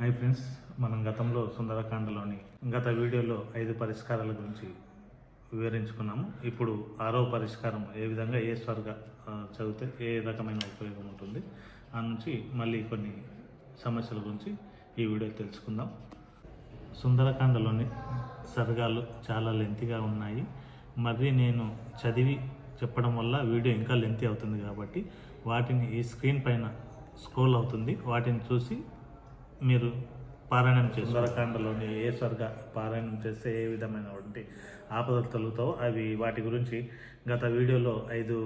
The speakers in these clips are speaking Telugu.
హాయ్ ఫ్రెండ్స్, మనం గతంలో సుందరకాండలోని గత వీడియోలో 5 పరిష్కారాల గురించి వివరించుకున్నాము. ఇప్పుడు 6వ పరిష్కారం ఏ విధంగా ఏ స్వర్గా చదివితే ఏ రకమైన ఉపయోగం ఉంటుంది ఆ నుంచి మళ్ళీ కొన్ని సమస్యల గురించి ఈ వీడియో తెలుసుకుందాం. సుందరకాండలోని సర్గాలు చాలా లెంతీగా ఉన్నాయి. మరి నేను చదివి చెప్పడం వల్ల వీడియో ఇంకా లెంతీ అవుతుంది కాబట్టి వాటిని ఈ స్క్రీన్ పైన స్క్రోల్ అవుతుంది, వాటిని చూసి మీరు పారాయణం చేస్తారు. సుందరకాండలోని ఏ స్వర్గ పారాయణం చేస్తే ఏ విధమైనటువంటి ఆపదలు తొలుగుతావో అవి వాటి గురించి గత వీడియోలో 5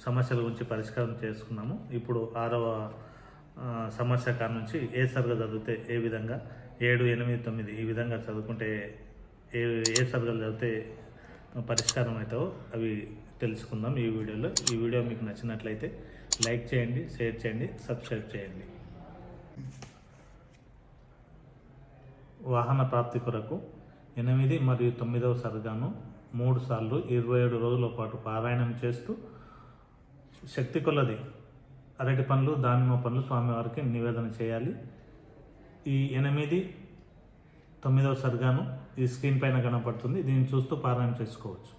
సమస్యల గురించి పరిష్కారం చేసుకున్నాము. ఇప్పుడు 6వ సమస్య కాడ నుంచి ఏ స్వర్గ చదివితే ఏ విధంగా 7, 8, 9 ఈ విధంగా చదువుకుంటే ఏ స్వర్గాలు చదివితే పరిష్కారం అవుతావో అవి తెలుసుకుందాం ఈ వీడియోలో. ఈ వీడియో మీకు నచ్చినట్లయితే లైక్ చేయండి, షేర్ చేయండి, సబ్స్క్రైబ్ చేయండి. వాహన ప్రాప్తి కొరకు 8 మరియు 9వ సర్గాను 3 సార్లు 27 రోజుల పాటు పారాయణం చేస్తూ శక్తి కొలది అరటి పండ్లు, దానిమ్మ పండ్లు స్వామివారికి నివేదన చేయాలి. ఈ 8, 9వ సర్గాను ఈ స్క్రీన్ పైన కనపడుతుంది, దీన్ని చూస్తూ పారాయణం చేసుకోవచ్చు.